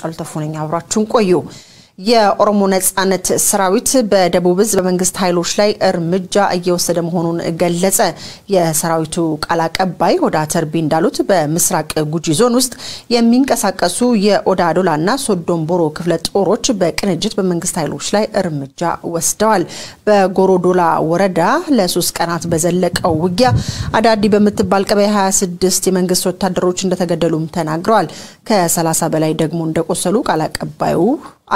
ጫልተፉነኛ አብራችሁን ቆዩ የኦሮሞ ነጻነት ሰራዊት በደቡብ ህዝብ በመንግስት ኃይሎች ላይ እርምጃ እየወሰደ መሆኑን ገለጸ የሰራዊቱ ቃል አቀባይ ኦዳ ተርቢ እንዳሉት በምስራቅ ጉጂ ዞን ውስጥ የሚንቀሳቀሱ የኦዳ ዶላና ሶዶምቦሮ ክፍለ ጦሮች በቅንጅት በመንግስት ኃይሎች ላይ እርምጃ ወስደዋል በጎሮዶላ ወረዳ ለ3 ቀናት በዘለቀው ውጊያ አዳዲ በመትባል ቀበሌ 26 የመንግስት ወታደሮች እንደተገደሉም ተናግረዋል ከ30 በላይ ደግሞ እንደቆሰሉ ቃል አቀባዩ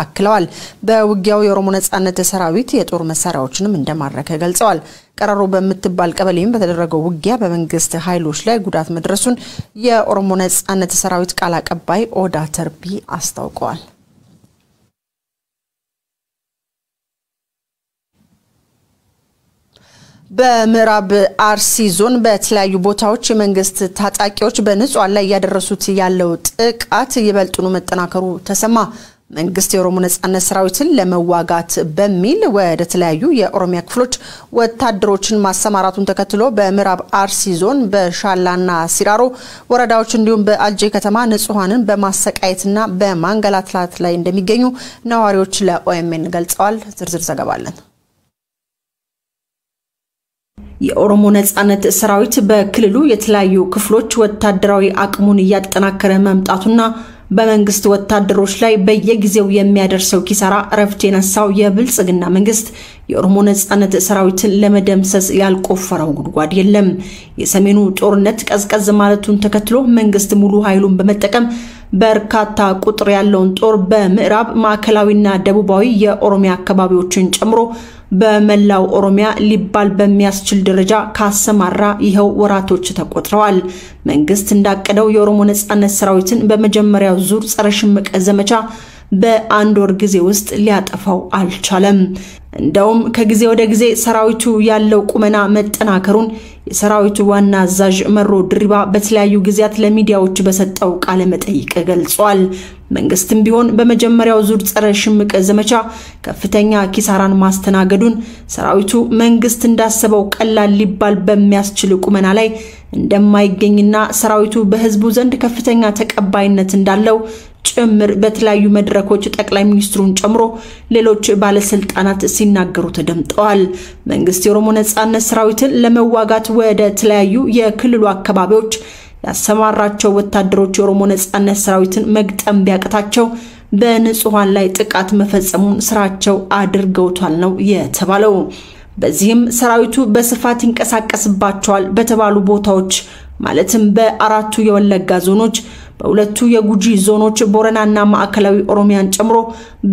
አክለዋል በውጊያው የኦሮሞ ነጻነት ሰራዊት የጦር መሳሪያዎችንም እንደማረከ ገልጸዋል ቀራሮ በመትባል ቀበሌም በተደረገው ውጊያ በመንግስት ኃይሎች ላይ ጉዳት መድረሱን የኦሮሞ ነጻነት ሰራዊት ቃል አቀባይ ኦዳ ተርቢ አስታውቀዋል በምዕራብ አርሲ ዞን በተለያዩ ቦታዎች የመንግስት ታጣቂዎች በንጹሃን ላይ ያደረሱት ያለው ጥቃት ይበልጡኑ መጠናከሩ ተሰማ መንግስት የኦሮሞ ነጻነት ሰራዊትን ለመዋጋት በሚል ወደ ተለያዩ የኦሮሚያ ክፍሎች ወታደሮችን ማሰማራቱን ተከትሎ በምዕራብ አርሲ ዞን በሻላና ሲራሮ ወረዳዎች እንዲሁም በአልጄ ከተማ ንጹሃንን በማሰቃየትና በማንገላታት ላይ እንደሚገኙ ነዋሪዎች ለኦኤምኤን ገልጸዋል ዝርዝር ዘገባ አለን የኦሮሞ ነጻነት ሰራዊት በክልሉ የተለያዩ ክፍሎች ወታደራዊ አቅሙን ያጠናከረ መምጣቱና በመንግስት ወታደሮች ላይ በየጊዜው የሚያደርሰው ኪሳራ ረፍት የነሳው የብልጽግና መንግስት የኦሮሞ ነጻነት ሰራዊትን ለመደምሰስ ያልቆፈረው ጉድጓድ የለም የሰሜኑ ጦርነት ቀዝቀዝ ማለቱን ተከትሎ መንግስት ሙሉ ኃይሉን በመጠቀም በርካታ ቁጥር ያለውን ጦር በምዕራብ ማዕከላዊና ደቡባዊ የኦሮሚያ አካባቢዎችን ጨምሮ በመላው ኦሮሚያ ሊባል በሚያስችል ደረጃ ካሰማራ ይሄው ወራቶች ተቆጥረዋል መንግስት እንዳቀደው የኦሮሞ ነጻነት ሰራዊትን በመጀመሪያው ዙር ጸረ ሽምቅ ዘመቻ በአንድ ወር ጊዜ ውስጥ ሊያጠፋው አልቻለም እንደውም ከጊዜ ወደ ጊዜ ሰራዊቱ ያለው ቁመና መጠናከሩን የሰራዊቱ ዋና አዛዥ መሮ ድሪባ በተለያዩ ጊዜያት ለሚዲያዎች በሰጠው ቃለ መጠይቅ ገልጿል መንግስትም ቢሆን በመጀመሪያው ዙር ጸረ ሽምቅ ዘመቻ ከፍተኛ ኪሳራን ማስተናገዱን ሰራዊቱ መንግስት እንዳሰበው ቀላል ሊባል በሚያስችል ቁመና ላይ እንደማይገኝና ሰራዊቱ በህዝቡ ዘንድ ከፍተኛ ተቀባይነት እንዳለው ጭምር በተለያዩ መድረኮች ጠቅላይ ሚኒስትሩን ጨምሮ ሌሎች ባለስልጣናት ሲናገሩ ተደምጠዋል መንግስት የኦሮሞ ነጻነት ሰራዊትን ለመዋጋት ወደ ተለያዩ የክልሉ አካባቢዎች ያሰማራቸው ወታደሮች የኦሮሞ ነጻነት ሰራዊትን መግጠም ቢያቀታቸው በንጹሃን ላይ ጥቃት መፈጸሙን ስራቸው አድርገውታል ነው የተባለው በዚህም ሰራዊቱ በስፋት ይንቀሳቀስባቸዋል በተባሉ ቦታዎች ማለትም በአራቱ የወለጋ ዞኖች በሁለቱ የጉጂ ዞኖች ቦረናና ማዕከላዊ ኦሮሚያን ጨምሮ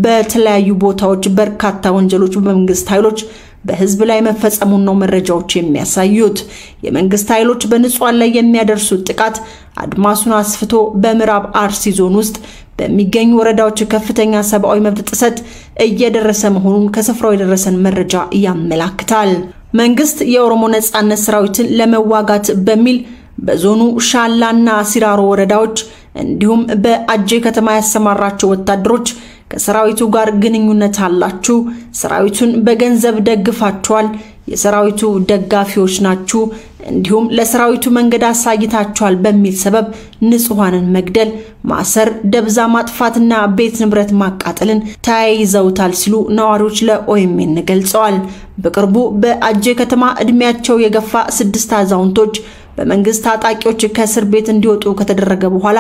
በተለያዩ ቦታዎች በርካታ ወንጀሎች በመንግስት ኃይሎች በህዝብ ላይ መፈጸሙን ነው መረጃዎች የሚያሳዩት የመንግስት ኃይሎች በንጹሃን ላይ የሚያደርሱት ጥቃት አድማሱን አስፍቶ በምዕራብ አርሲ ዞን ውስጥ በሚገኙ ወረዳዎች ከፍተኛ ሰብአዊ መብት ጥሰት እየደረሰ መሆኑን ከስፍራው የደረሰን መረጃ ያመላክታል መንግስት የኦሮሞ ነጻነት ሰራዊትን ለመዋጋት በሚል በዞኑ ሻላና ሲራሮ ወረዳዎች እንዲሁም በአጄ ከተማ ያሰማራቸው ወታደሮች ከሰራዊቱ ጋር ግንኙነት አላችሁ ሰራዊቱን በገንዘብ ደግፋቸዋል የሰራዊቱ ደጋፊዎች ናችሁ እንዲሁም ለሰራዊቱ መንገድ አሳይታቸዋል በሚል ሰበብ ንጹሃንን መግደል ማሰር ደብዛ ማጥፋትና ቤት ንብረት ማቃጠልን ተያይዘውታል ሲሉ ነዋሪዎች ለኦኤምኤን ገልጸዋል በቅርቡ በአጄ ከተማ እድሜያቸው የገፋ 6 አዛውንቶች በመንግስት ታጣቂዎች ከእስር ቤት እንዲወጡ ከተደረገ በኋላ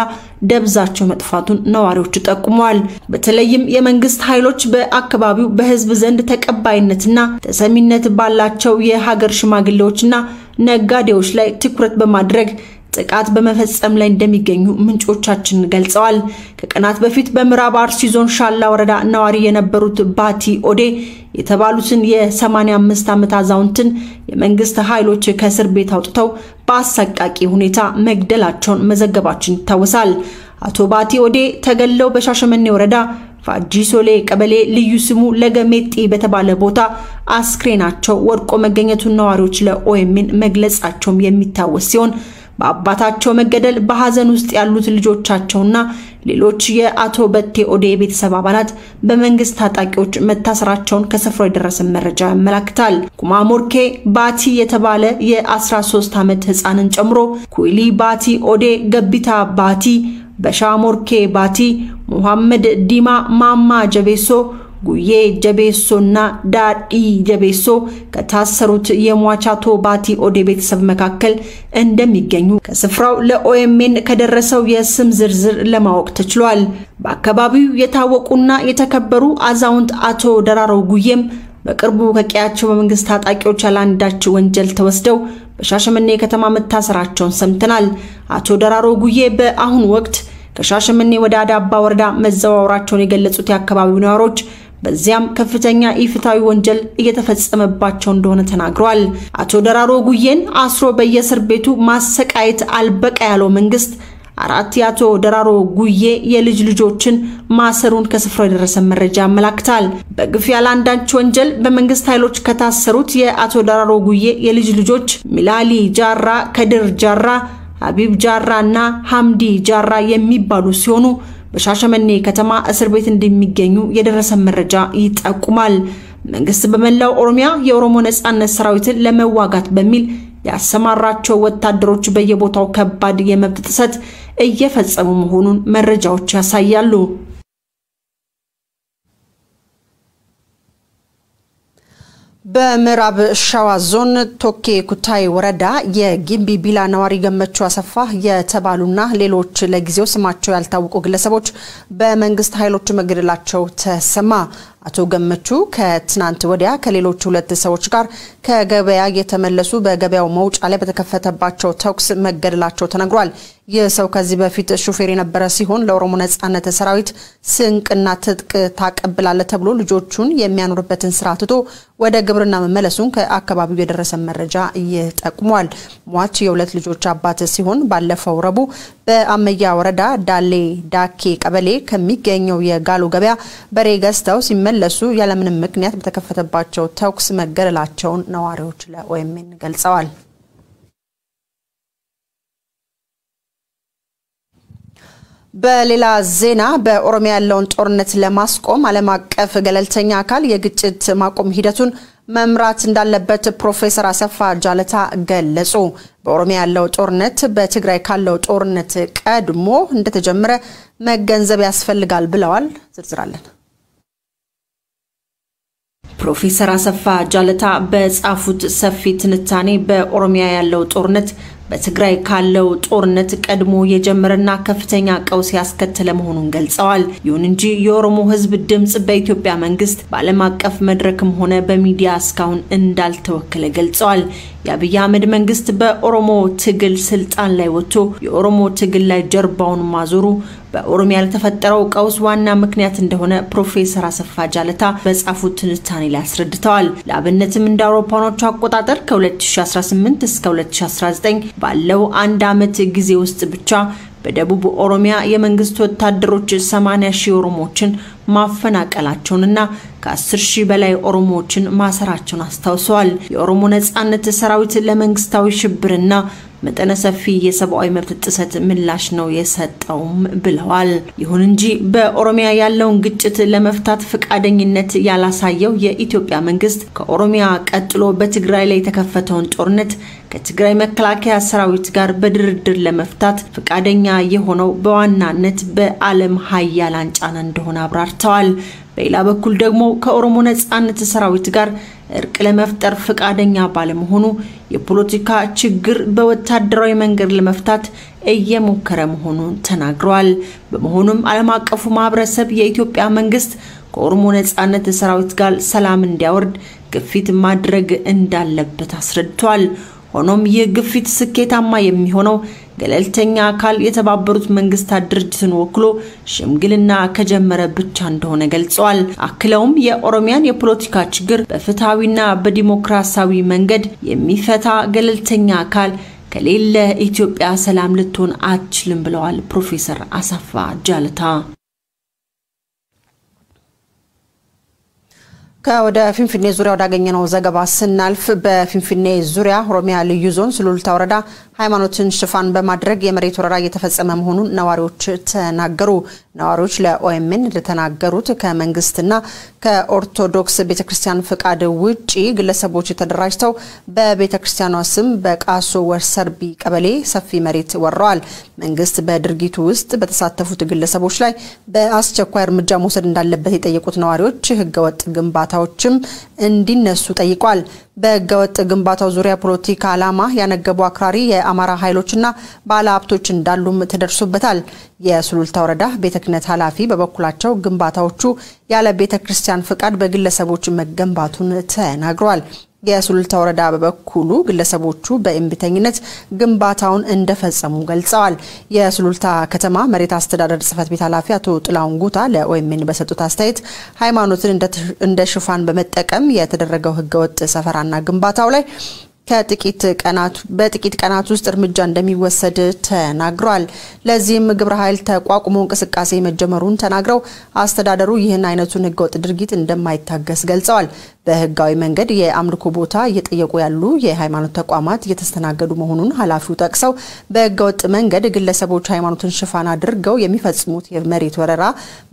ደብዛቸው መጥፋቱን ነዋሪዎች ጠቁመዋል በተለይም የመንግስት ኃይሎች በአካባቢው በህዝብ ዘንድ ተቀባይነትና ተሰሚነት ባላቸው የሀገር ሽማግሌዎችና ነጋዴዎች ላይ ትኩረት በማድረግ ጥቃት በመፈጸም ላይ እንደሚገኙ ምንጮቻችን ገልጸዋል ከቀናት በፊት በምዕራብ አርሲ ዞን ሻላ ወረዳ ነዋሪ የነበሩት ባቲ ኦዴ የተባሉትን የ85 ዓመት አዛውንትን የመንግስት ኃይሎች ከእስር ቤት አውጥተው በአሰቃቂ ሁኔታ መግደላቸውን መዘገባችን ይታወሳል አቶ ባቲ ኦዴ ተገለው በሻሸመኔ ወረዳ ፋጂሶሌ ቀበሌ ልዩ ስሙ ለገሜጤ በተባለ ቦታ አስክሬናቸው ወድቆ መገኘቱን ነዋሪዎች ለኦኤምኤን መግለጻቸው የሚታወስ ሲሆን በአባታቸው መገደል በሐዘን ውስጥ ያሉት ልጆቻቸውና ሌሎች የአቶ በቴ ኦዴ ቤተሰብ አባላት በመንግስት ታጣቂዎች መታሰራቸውን ከስፍራው የደረሰ መረጃ ያመለክታል ኩማሞርኬ ባቲ የተባለ የ13 ዓመት ህፃንን ጨምሮ ኩሊ ባቲ ኦዴ ገቢታ ባቲ በሻሞርኬ ባቲ ሙሐመድ ዲማ ማማ ጀቤሶ ጉዬ ጀቤሶና ዳዲ ጀቤሶ ከታሰሩት የሟቻቶ ባቲ ኦዴ ቤተሰብ መካከል እንደሚገኙ ከስፍራው ለኦኤምኤን ከደረሰው የስም ዝርዝር ለማወቅ ተችሏል። በአካባቢው የታወቁና የተከበሩ አዛውንት አቶ ደራሮ ጉዬም በቅርቡ ከቀያቸው በመንግስት ታጣቂዎች ያላንዳች ወንጀል ተወስደው በሻሸመኔ ከተማ መታሰራቸውን ሰምተናል። አቶ ደራሮ ጉዬ በአሁን ወቅት ከሻሸመኔ ወደ አዳባ ወረዳ መዘዋወራቸውን የገለጹት የአካባቢው ነዋሪዎች በዚያም ከፍተኛ ኢፍታዊ ወንጀል እየተፈጸመባቸው እንደሆነ ተናግረዋል። አቶ ደራሮ ጉዬን አስሮ በየእስር ቤቱ ማሰቃየት አልበቃ ያለው መንግስት አራት የአቶ ደራሮ ጉዬ የልጅ ልጆችን ማሰሩን ከስፍራው የደረሰ መረጃ ያመለክታል። በግፍ ያላንዳች ወንጀል በመንግስት ኃይሎች ከታሰሩት የአቶ ደራሮ ጉዬ የልጅ ልጆች ሚላሊ ጃራ፣ ከድር ጃራ፣ ሀቢብ ጃራና ሐምዲ ጃራ የሚባሉ ሲሆኑ በሻሸመኔ ከተማ እስር ቤት እንደሚገኙ የደረሰ መረጃ ይጠቁማል። መንግስት በመላው ኦሮሚያ የኦሮሞ ነጻነት ሰራዊትን ለመዋጋት በሚል ያሰማራቸው ወታደሮች በየቦታው ከባድ የመብት ጥሰት እየፈጸሙ መሆኑን መረጃዎች ያሳያሉ። በምዕራብ ሸዋ ዞን ቶኬ ኩታይ ወረዳ የጊምቢ ቢላ ነዋሪ ገመቹ አሰፋ የተባሉና ሌሎች ለጊዜው ስማቸው ያልታወቁ ግለሰቦች በመንግስት ኃይሎች መገደላቸው ተሰማ። አቶ ገመቹ ከትናንት ወዲያ ከሌሎች ሁለት ሰዎች ጋር ከገበያ የተመለሱ በገበያው መውጫ ላይ በተከፈተባቸው ተኩስ መገደላቸው ተነግሯል። የሰው ከዚህ በፊት ሹፌር የነበረ ሲሆን ለኦሮሞ ነጻነት ሰራዊት ስንቅና ትጥቅ ታቀብላለ ተብሎ ልጆቹን የሚያኖርበትን ስራ ትቶ ወደ ግብርና መመለሱን ከአካባቢው የደረሰ መረጃ ይጠቁማል። ሟች የሁለት ልጆች አባት ሲሆን ባለፈው ረቡዕ በአመያ ወረዳ ዳሌ ዳኬ ቀበሌ ከሚገኘው የጋሉ ገበያ በሬ ገዝተው ሲመለሱ ያለምንም ምክንያት በተከፈተባቸው ተኩስ መገደላቸውን ነዋሪዎች ለኦኤምኤን ገልጸዋል። በሌላ ዜና በኦሮሚያ ያለውን ጦርነት ለማስቆም ዓለም አቀፍ ገለልተኛ አካል የግጭት ማቆም ሂደቱን መምራት እንዳለበት ፕሮፌሰር አሰፋ ጃለታ ገለጹ። በኦሮሚያ ያለው ጦርነት በትግራይ ካለው ጦርነት ቀድሞ እንደተጀመረ መገንዘብ ያስፈልጋል ብለዋል። ዝርዝራለን። ፕሮፌሰር አሰፋ ጃለታ በጻፉት ሰፊ ትንታኔ በኦሮሚያ ያለው ጦርነት በትግራይ ካለው ጦርነት ቀድሞ የጀመረና ከፍተኛ ቀውስ ያስከተለ መሆኑን ገልጸዋል። ይሁን እንጂ የኦሮሞ ህዝብ ድምጽ በኢትዮጵያ መንግስት በዓለም አቀፍ መድረክም ሆነ በሚዲያ እስካሁን እንዳልተወከለ ገልጸዋል። የአብይ አህመድ መንግስት በኦሮሞ ትግል ስልጣን ላይ ወጥቶ የኦሮሞ ትግል ላይ ጀርባውን ማዞሩ በኦሮሚያ ለተፈጠረው ቀውስ ዋና ምክንያት እንደሆነ ፕሮፌሰር አሰፋ ጃለታ በጻፉት ትንታኔ ላይ አስረድተዋል። ለአብነትም እንደ አውሮፓኖቹ አቆጣጠር ከ2018 እስከ 2019 ባለው አንድ ዓመት ጊዜ ውስጥ ብቻ በደቡብ ኦሮሚያ የመንግስት ወታደሮች 80,000 ኦሮሞዎችን ማፈናቀላቸውንና ከ10,000 በላይ ኦሮሞዎችን ማሰራቸውን አስታውሰዋል። የኦሮሞ ነጻነት ሰራዊት ለመንግስታዊ ሽብርና መጠነ ሰፊ የሰብአዊ መብት ጥሰት ምላሽ ነው የሰጠውም ብለዋል። ይሁን እንጂ በኦሮሚያ ያለውን ግጭት ለመፍታት ፈቃደኝነት ያላሳየው የኢትዮጵያ መንግስት ከኦሮሚያ ቀጥሎ በትግራይ ላይ የተከፈተውን ጦርነት ከትግራይ መከላከያ ሰራዊት ጋር በድርድር ለመፍታት ፈቃደኛ የሆነው በዋናነት በዓለም ኃያላን ጫና እንደሆነ አብራርተዋል። በሌላ በኩል ደግሞ ከኦሮሞ ነጻነት ሰራዊት ጋር እርቅ ለመፍጠር ፈቃደኛ ባለመሆኑ የፖለቲካ ችግር በወታደራዊ መንገድ ለመፍታት እየሞከረ መሆኑን ተናግረዋል። በመሆኑም ዓለም አቀፉ ማህበረሰብ የኢትዮጵያ መንግስት ከኦሮሞ ነጻነት ሰራዊት ጋር ሰላም እንዲያወርድ ግፊት ማድረግ እንዳለበት አስረድቷል። ሆኖም የግፊት ስኬታማ የሚሆነው ገለልተኛ አካል የተባበሩት መንግስታት ድርጅትን ወክሎ ሽምግልና ከጀመረ ብቻ እንደሆነ ገልጸዋል። አክለውም የኦሮሚያን የፖለቲካ ችግር በፍትሃዊና በዲሞክራሲያዊ መንገድ የሚፈታ ገለልተኛ አካል ከሌለ ኢትዮጵያ ሰላም ልትሆን አትችልም ብለዋል ፕሮፌሰር አሰፋ ጃለታ። ከወደ ፊንፊኔ ዙሪያ ወዳገኘነው ዘገባ ስናልፍ በፊንፊኔ ዙሪያ ኦሮሚያ ልዩ ዞን ሱሉልታ ወረዳ ሃይማኖትን ሽፋን በማድረግ የመሬት ወረራ እየተፈጸመ መሆኑን ነዋሪዎች ተናገሩ። ነዋሪዎች ለኦኤምኤን ለተናገሩት ከመንግስትና ከኦርቶዶክስ ቤተክርስቲያን ፍቃድ ውጪ ግለሰቦች ተደራጅተው በቤተክርስቲያኗ ስም በቃሶ ወርሰርቢ ቀበሌ ሰፊ መሬት ወረዋል። መንግስት በድርጊቱ ውስጥ በተሳተፉት ግለሰቦች ላይ በአስቸኳይ እርምጃ መውሰድ እንዳለበት የጠየቁት ነዋሪዎች ህገወጥ ግንባታዎችም እንዲነሱ ጠይቋል። በህገወጥ ግንባታው ዙሪያ ፖለቲካ ዓላማ ያነገቡ አክራሪ የአማራ ኃይሎችና ባለሀብቶች እንዳሉም ተደርሶበታል። የሱሉልታ ወረዳ ቤተ ክህነት ኃላፊ በበኩላቸው ግንባታዎቹ ያለ ቤተ ክርስቲያን ፍቃድ በግለሰቦች መገንባቱን ተናግረዋል። የሱሉልታ ወረዳ በበኩሉ ግለሰቦቹ በእምቢተኝነት ግንባታውን እንደፈጸሙ ገልጸዋል። የሱሉልታ ከተማ መሬት አስተዳደር ጽሕፈት ቤት ኃላፊ አቶ ጥላውን ጉታ ለኦኤምኤን በሰጡት አስተያየት ሃይማኖትን እንደ ሽፋን በመጠቀም የተደረገው ህገወጥ ሰፈራና ግንባታው ላይ በጥቂት ቀናት ውስጥ እርምጃ እንደሚወሰድ ተናግረዋል። ለዚህም ግብረ ኃይል ተቋቁሞ እንቅስቃሴ መጀመሩን ተናግረው አስተዳደሩ ይህን አይነቱን ህገወጥ ድርጊት እንደማይታገስ ገልጸዋል። በህጋዊ መንገድ የአምልኮ ቦታ እየጠየቁ ያሉ የሃይማኖት ተቋማት እየተስተናገዱ መሆኑን ኃላፊው ጠቅሰው በህገወጥ መንገድ ግለሰቦች ሃይማኖትን ሽፋን አድርገው የሚፈጽሙት የመሬት ወረራ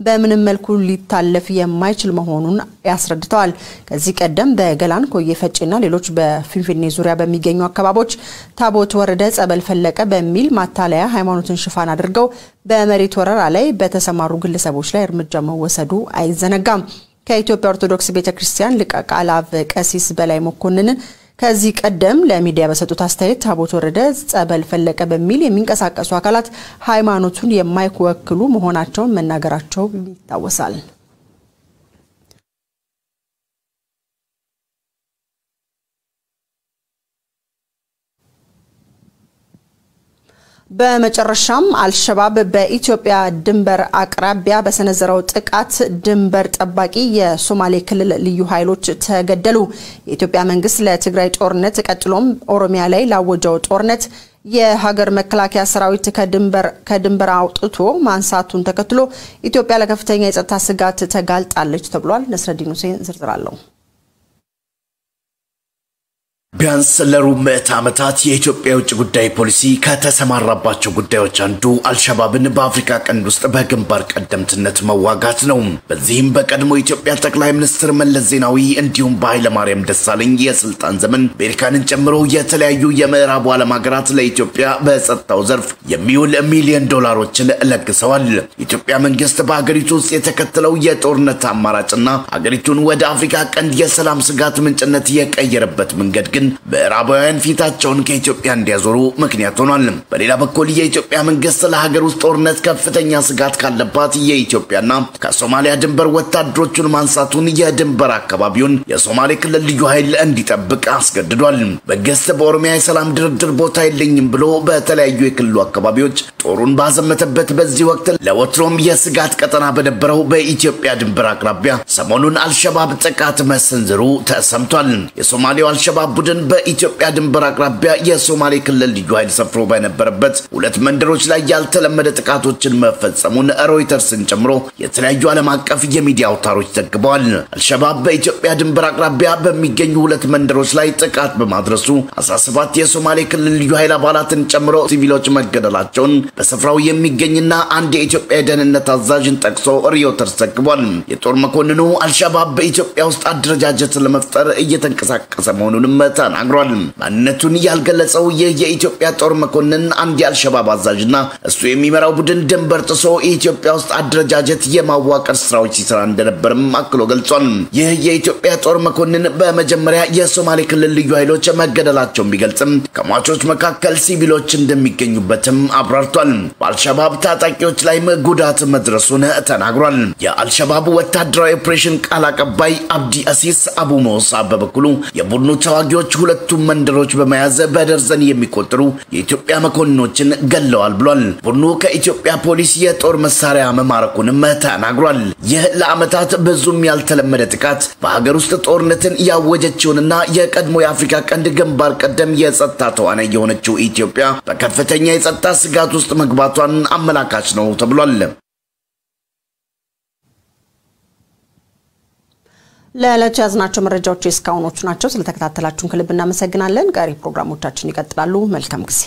በምንም መልኩ ሊታለፍ የማይችል መሆኑን ያስረድተዋል። ከዚህ ቀደም በገላን ኮየፈጭና ሌሎች በፊንፊኔ ዙሪያ በሚገኙ አካባቢዎች ታቦት ወረደ ጸበል ፈለቀ በሚል ማታለያ ሃይማኖትን ሽፋን አድርገው በመሬት ወረራ ላይ በተሰማሩ ግለሰቦች ላይ እርምጃ መወሰዱ አይዘነጋም። ከኢትዮጵያ ኦርቶዶክስ ቤተክርስቲያን ሊቀ ካህናት ቀሲስ በላይ መኮንን ከዚህ ቀደም ለሚዲያ በሰጡት አስተያየት ታቦት ወረደ ጸበል ፈለቀ በሚል የሚንቀሳቀሱ አካላት ሃይማኖቱን የማይወክሉ መሆናቸውን መናገራቸው ይታወሳል። በመጨረሻም አልሸባብ በኢትዮጵያ ድንበር አቅራቢያ በሰነዘረው ጥቃት ድንበር ጠባቂ የሶማሌ ክልል ልዩ ኃይሎች ተገደሉ። የኢትዮጵያ መንግስት ለትግራይ ጦርነት ቀጥሎም ኦሮሚያ ላይ ላወጀው ጦርነት የሀገር መከላከያ ሰራዊት ከድንበር አውጥቶ ማንሳቱን ተከትሎ ኢትዮጵያ ለከፍተኛ የጸጥታ ስጋት ተጋልጣለች ተብሏል። ነስረዲን ሁሴን ዝርዝር አለው። ቢያንስ ለሩብ ምዕተ ዓመታት የኢትዮጵያ ውጭ ጉዳይ ፖሊሲ ከተሰማራባቸው ጉዳዮች አንዱ አልሸባብን በአፍሪካ ቀንድ ውስጥ በግንባር ቀደምትነት መዋጋት ነው። በዚህም በቀድሞ ኢትዮጵያ ጠቅላይ ሚኒስትር መለስ ዜናዊ እንዲሁም በኃይለማርያም ደሳለኝ የስልጣን ዘመን አሜሪካንን ጨምሮ የተለያዩ የምዕራቡ ዓለም ሀገራት ለኢትዮጵያ በጸጥታው ዘርፍ የሚውል ሚሊዮን ዶላሮችን ለግሰዋል። የኢትዮጵያ መንግስት በአገሪቱ ውስጥ የተከተለው የጦርነት አማራጭና አገሪቱን ወደ አፍሪካ ቀንድ የሰላም ስጋት ምንጭነት የቀየረበት መንገድ ግን በራባውያን ፊታቸውን ከኢትዮጵያ እንዲያዞሩ ምክንያት ሆኗል። በሌላ በኩል የኢትዮጵያ መንግስት ለሀገር ውስጥ ጦርነት ከፍተኛ ስጋት ካለባት የኢትዮጵያና ከሶማሊያ ድንበር ወታደሮቹን ማንሳቱን የድንበር አካባቢውን የሶማሌ ክልል ልዩ ኃይል እንዲጠብቅ አስገድዷል። መንግስት በኦሮሚያ የሰላም ድርድር ቦታ የለኝም ብሎ በተለያዩ የክልሉ አካባቢዎች ጦሩን ባዘመተበት በዚህ ወቅት ለወትሮም የስጋት ቀጠና በነበረው በኢትዮጵያ ድንበር አቅራቢያ ሰሞኑን አልሸባብ ጥቃት መሰንዘሩ ተሰምቷል። የሶማሌው አልሸባብ ቡድን በኢትዮጵያ ድንበር አቅራቢያ የሶማሌ ክልል ልዩ ኃይል ሰፍሮ በነበረበት ሁለት መንደሮች ላይ ያልተለመደ ጥቃቶችን መፈጸሙን ሮይተርስን ጨምሮ የተለያዩ ዓለም አቀፍ የሚዲያ አውታሮች ዘግበዋል። አልሸባብ በኢትዮጵያ ድንበር አቅራቢያ በሚገኙ ሁለት መንደሮች ላይ ጥቃት በማድረሱ 17 የሶማሌ ክልል ልዩ ኃይል አባላትን ጨምሮ ሲቪሎች መገደላቸውን በስፍራው የሚገኝና አንድ የኢትዮጵያ ደህንነት አዛዥን ጠቅሶ ሮይተርስ ዘግቧል። የጦር መኮንኑ አልሸባብ በኢትዮጵያ ውስጥ አደረጃጀት ለመፍጠር እየተንቀሳቀሰ መሆኑንም ተናግሯል። ማንነቱን ያልገለጸው የኢትዮጵያ ጦር መኮንን አንድ የአልሸባብ አዛዥና እሱ የሚመራው ቡድን ድንበር ጥሶ ኢትዮጵያ ውስጥ አደረጃጀት የማዋቀር ስራዎች ሲሰራ እንደነበርም አክሎ ገልጿል። ይህ የኢትዮጵያ ጦር መኮንን በመጀመሪያ የሶማሌ ክልል ልዩ ኃይሎች መገደላቸውን ቢገልጽም ከሟቾች መካከል ሲቪሎች እንደሚገኙበትም አብራርቷል። በአልሸባብ ታጣቂዎች ላይ ጉዳት መድረሱን ተናግሯል። የአልሸባብ ወታደራዊ ኦፕሬሽን ቃል አቀባይ አብዲ አሲስ አቡ ሞሳ በበኩሉ የቡድኑ ተዋጊዎች ሁለቱም መንደሮች በመያዝ በደርዘን የሚቆጠሩ የኢትዮጵያ መኮንኖችን ገለዋል ብሏል። ቡድኑ ከኢትዮጵያ ፖሊስ የጦር መሳሪያ መማረኩንም ተናግሯል። ይህ ለዓመታት ብዙም ያልተለመደ ጥቃት በሀገር ውስጥ ጦርነትን ያወጀችውንና የቀድሞ የአፍሪካ ቀንድ ግንባር ቀደም የጸጥታ ተዋናይ የሆነችው ኢትዮጵያ በከፍተኛ የጸጥታ ስጋት ውስጥ መግባቷን አመላካች ነው ተብሏል። ለዕለቱ ያዝናቸው መረጃዎች እስካሁኖቹ ናቸው። ስለተከታተላችሁን ከልብ እናመሰግናለን። ቀሪ ፕሮግራሞቻችን ይቀጥላሉ። መልካም ጊዜ